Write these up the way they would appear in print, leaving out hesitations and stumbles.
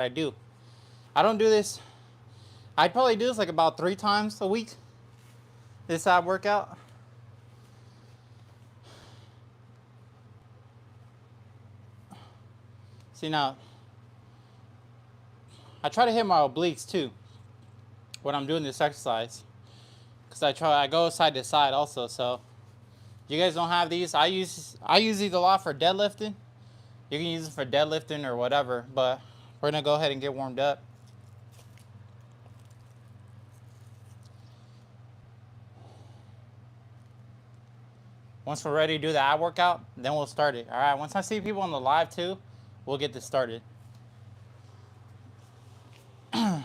I do. I don't do this. I probably do this like about 3 times a week. This ab workout. See now, I try to hit my obliques too when I'm doing this exercise, cause I go side to side also. So if you guys don't have these, I use these a lot for deadlifting. You can use it for deadlifting or whatever, but we're gonna go ahead and get warmed up. Once we're ready to do the ab workout, then we'll start it. All right. Once I see people on the live too, we'll get this started. All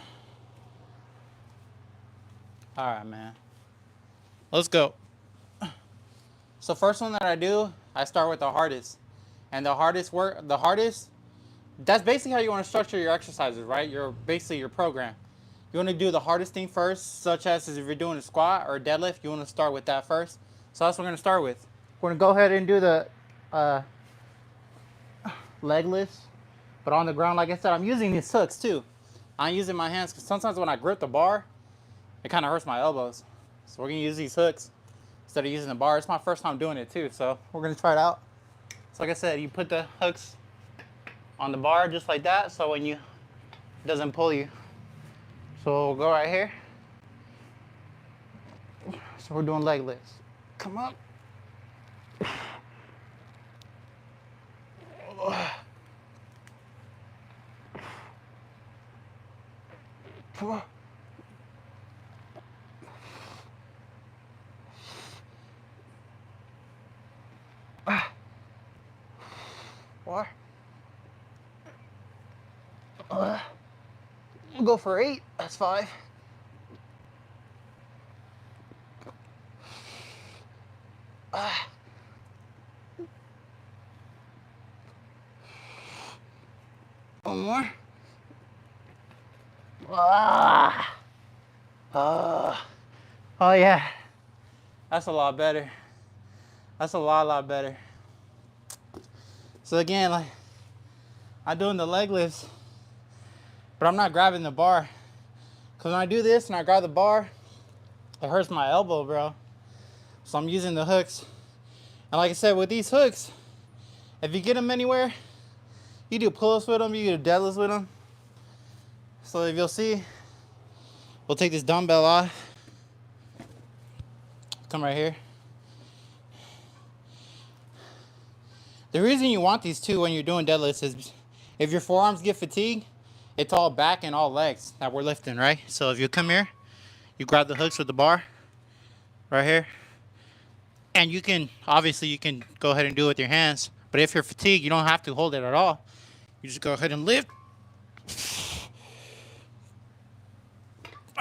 right, man. Let's go. So first one that I do, I start with the hardest. And the hardest, that's basically how you want to structure your exercises, right? Basically your program. You want to do the hardest thing first, such as if you're doing a squat or a deadlift, you want to start with that first. So that's what we're going to start with. We're going to go ahead and do the leg lifts, but on the ground. Like I said, I'm using these hooks too. I'm using my hands because sometimes when I grip the bar, it kind of hurts my elbows. So we're going to use these hooks instead of using the bar. It's my first time doing it too, so we're going to try it out. So like I said, you put the hooks on the bar just like that, so when it doesn't pull you. So we'll go right here. So we're doing leg lifts. Come up. Come on. More. We'll go for 8. That's 5. One more. Oh yeah. That's a lot better. That's a lot better. So again, like, I'm doing the leg lifts, but I'm not grabbing the bar. Cause when I do this and I grab the bar, it hurts my elbow, bro. So I'm using the hooks. And like I said, with these hooks, if you get them anywhere, you do pull-ups with them, you do deadlifts with them. So if you'll see, we'll take this dumbbell off. Come right here. The reason you want these two when you're doing deadlifts is if your forearms get fatigued, it's all back and all legs that we're lifting, right? So if you come here, you grab the hooks with the bar right here. And you can go ahead and do it with your hands. But if you're fatigued, you don't have to hold it at all. You just go ahead and lift.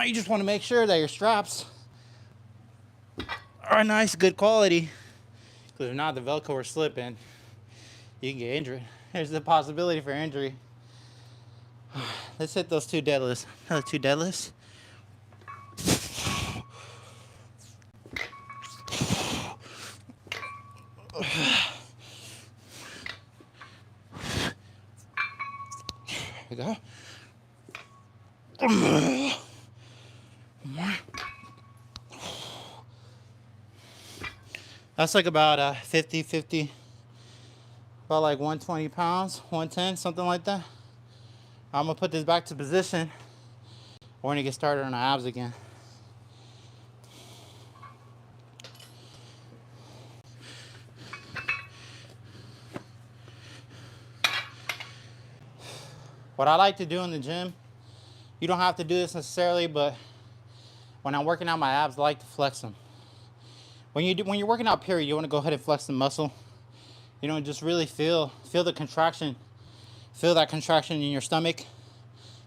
You just want to make sure that your straps are nice, good quality. Because if not, the Velcro will slip and you can get injured. There's the possibility for injury. Let's hit those 2 deadlifts. Another 2 deadlifts. There we go. One more. That's like about 50, about like 120 pounds, 110, something like that. I'm gonna put this back to position. We're gonna get started on the abs again. What I like to do in the gym, you don't have to do this necessarily, but when I'm working out my abs, I like to flex them. When you're working out, period, you want to go ahead and flex the muscle. You know, just really feel the contraction. Feel that contraction in your stomach.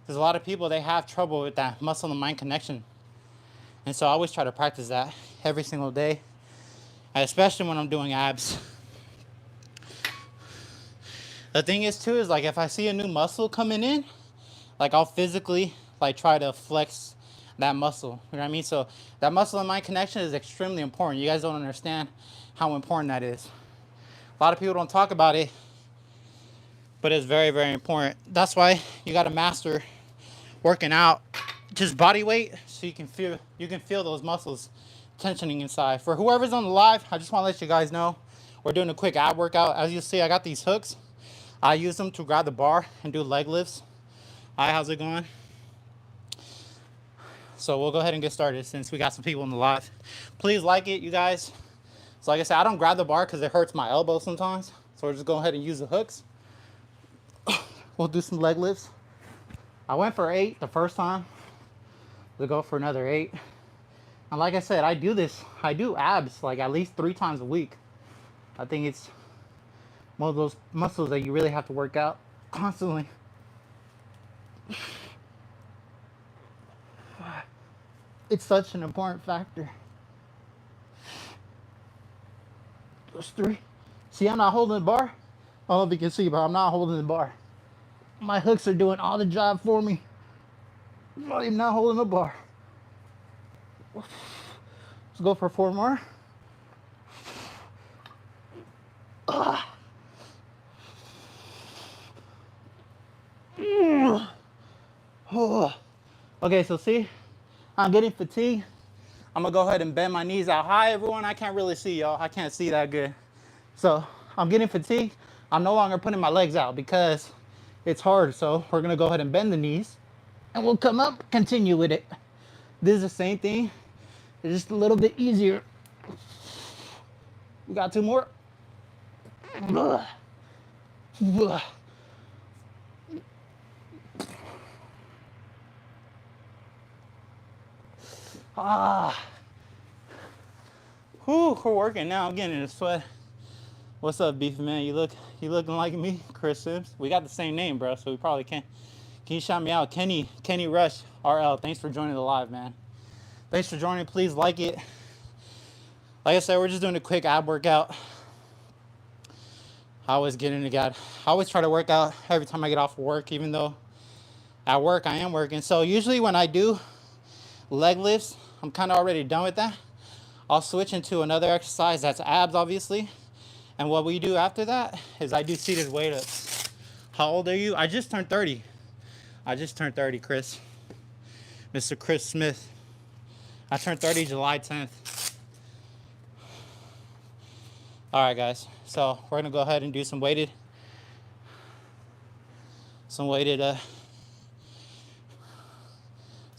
There's a lot of people, they have trouble with that muscle and mind connection. And so I always try to practice that every single day, especially when I'm doing abs. The thing is too, is like if I see a new muscle coming in, like I'll physically like try to flex that muscle. You know what I mean? So that muscle and mind connection is extremely important. You guys don't understand how important that is. A lot of people don't talk about it but it's very, very important. That's why you got to master working out just body weight, so you can feel those muscles tensioning inside. For whoever's on the live, I just want to let you guys know we're doing a quick ab workout. As you see, I got these hooks. I use them to grab the bar and do leg lifts. Hi, how's it going? So we'll go ahead and get started since we got some people in the live. Please like it, you guys. So like I said, I don't grab the bar because it hurts my elbow sometimes. So we're just go ahead and use the hooks. We'll do some leg lifts. I went for 8 the first time. We'll go for another 8. And like I said, I do abs like at least 3 times a week. I think it's one of those muscles that you really have to work out constantly. It's such an important factor. Those 3. See, I'm not holding the bar. I don't know if you can see, but I'm not holding the bar. My hooks are doing all the job for me. I'm not holding the bar. Let's go for 4 more. Okay, so see, I'm getting fatigued. I'm gonna go ahead and bend my knees out high, everyone. I can't really see y'all. I can't see that good. So I'm getting fatigued. I'm no longer putting my legs out because it's hard. So we're gonna go ahead and bend the knees and we'll come up, continue with it. This is the same thing. It's just a little bit easier. We got 2 more. Whew, we're working now. I'm getting in a sweat. What's up, Beefy man? You looking like me, Chris Sims? We got the same name, bro, so we probably can. Can you shout me out? Kenny Rush RL. Thanks for joining the live, man. Thanks for joining. Please like it. Like I said, we're just doing a quick ab workout. I always try to work out every time I get off of work, even though at work I am working. So usually when I do leg lifts, I'm kind of already done with that. I'll switch into another exercise that's abs, obviously. And what we do after that is I do seated weight ups. How old are you? I just turned 30. I just turned 30, Chris. Mr. Chris Smith. I turned 30 July 10th. All right, guys. So we're gonna go ahead and do some weighted. So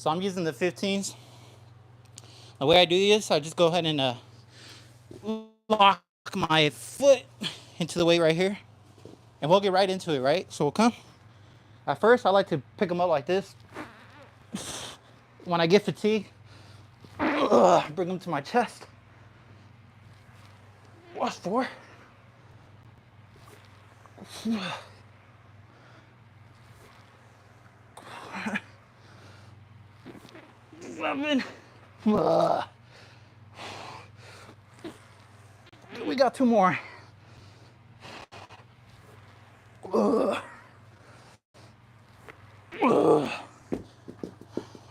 I'm using the 15s. The way I do this, I just go ahead and lock my foot into the weight right here. And we'll get right into it, right? So we'll come. At first, I like to pick them up like this. When I get fatigued, bring them to my chest. What's 4? 11. We got 2 more.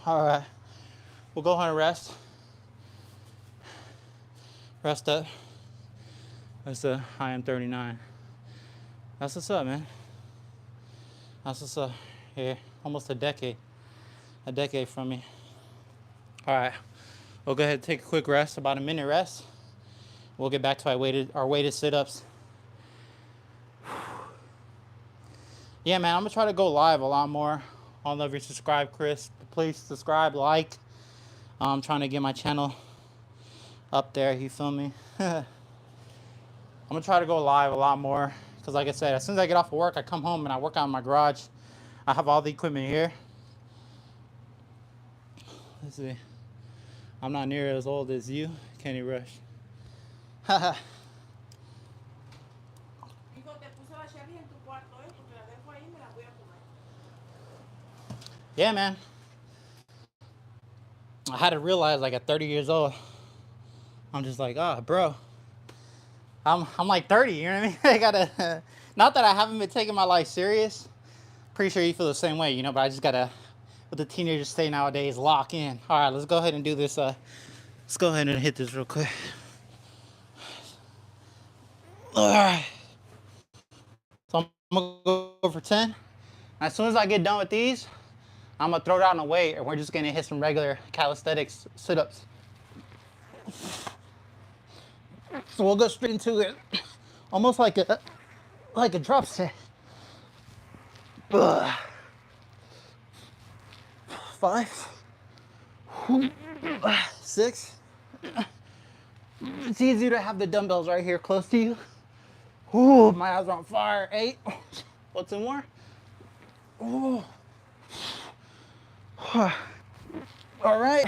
All right, we'll go ahead and rest. Rest up. That's the IM39. That's what's up, man. That's what's up. Yeah, almost a decade from me. All right, we'll go ahead and take a quick rest, about a minute rest. We'll get back to our weighted sit-ups. Yeah, man, I'm gonna try to go live a lot more. I don't know if you're subscribed, Chris. But please subscribe, like. I'm trying to get my channel up there. You feel me? I'm gonna try to go live a lot more because, like I said, as soon as I get off of work, I come home and I work out in my garage. I have all the equipment here. Let's see. I'm not near as old as you, Kenny Rush. Yeah, man. I had to realize, like, at 30 years old, I'm just like, oh, bro. I'm like 30, you know what I mean? I gotta, not that I haven't been taking my life serious. Pretty sure you feel the same way, you know, but I just gotta, what the teenagers say nowadays, lock in. All right, let's go ahead and do this. Let's go ahead and hit this real quick. All right. So I'm gonna go for 10. As soon as I get done with these, I'm gonna throw down a weight and we're just gonna hit some regular calisthenics sit-ups. So we'll go straight into it. Almost like a drop set. 5, 6. It's easier to have the dumbbells right here close to you. Ooh, my eyes are on fire. 8. What's in more? Ooh. All right.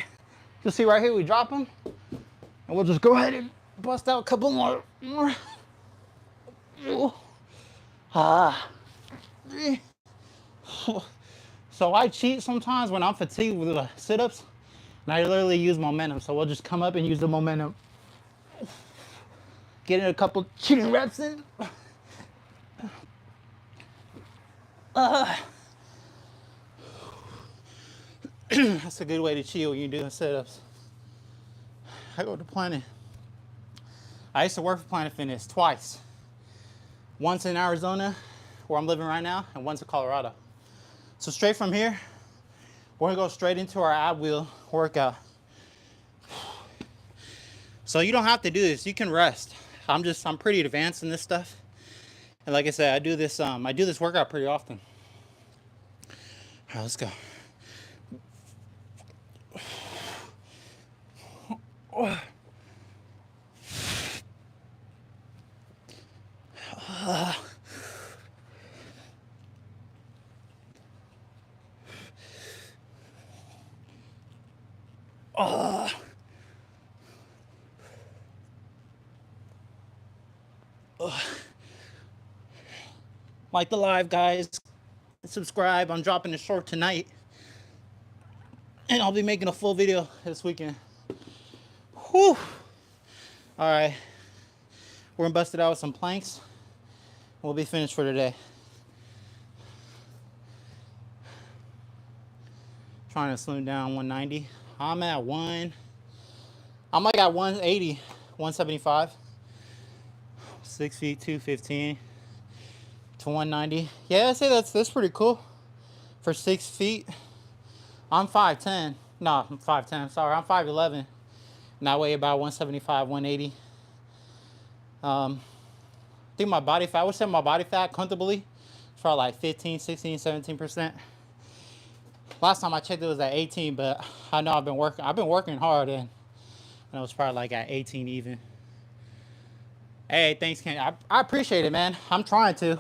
You'll see right here, we drop them. And we'll just go ahead and bust out a couple more. Ooh. Ah. 3. So I cheat sometimes when I'm fatigued with the sit-ups. And I literally use momentum. So we'll just come up and use the momentum. Get in a couple cheating reps in. That's a good way to chill when you're doing sit-ups. I go to Planet. I used to work for Planet Fitness twice. Once in Arizona, where I'm living right now, and once in Colorado. So straight from here, we're gonna go straight into our ab wheel workout. So you don't have to do this, you can rest. I'm pretty advanced in this stuff. And like I said, I do this workout pretty often. All right, let's go. Like the live, guys. Subscribe. I'm dropping a short tonight. And I'll be making a full video this weekend. Whew. All right. We're going to bust it out with some planks. We'll be finished for today. Trying to slim down 190. I'm like at 180, 175. 6 feet, 215 to 190. Yeah, I'd say that's pretty cool for 6 feet. I'm 5'10". No, I'm 5'10". Sorry, I'm 5'11". And I weigh about 175, 180. I think my body fat, I would say my body fat comfortably is probably like 15, 16, 17%. Last time I checked, it was at 18, but I know I've been working hard, and it was probably like at 18 even. Hey, thanks, Ken. I appreciate it, man. I'm trying to.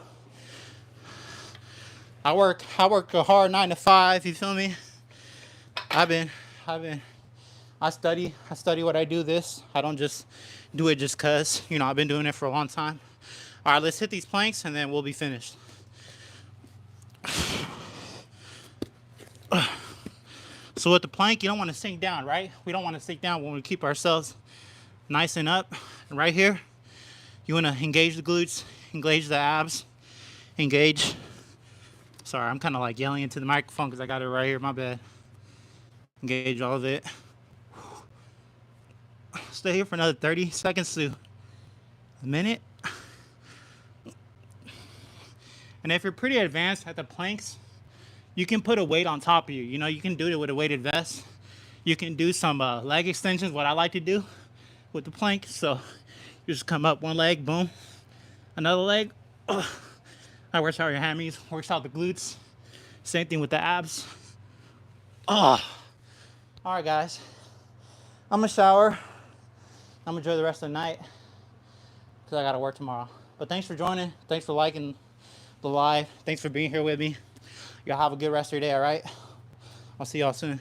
I work a hard 9 to 5. You feel me? I study what I do. I don't just do it just cause, I've been doing it for a long time. All right, let's hit these planks and then we'll be finished. So with the plank, you don't want to sink down, right? We don't want to sink down when we keep ourselves nice and up. And right here, you want to engage the glutes, engage the abs, engage. Sorry, I'm kind of like yelling into the microphone because I got it right here, my bad. Engage all of it. Stay here for another 30 seconds to a minute. And if you're pretty advanced at the planks, you can put a weight on top of you. You can do it with a weighted vest. You can do some leg extensions, what I like to do with the plank. So you just come up one leg, boom. Another leg. That works out your hammies, works out the glutes. Same thing with the abs. All right, guys. I'm gonna shower. I'm gonna enjoy the rest of the night because I gotta work tomorrow. But thanks for joining. Thanks for liking the live. Thanks for being here with me. Y'all have a good rest of your day, all right? I'll see y'all soon.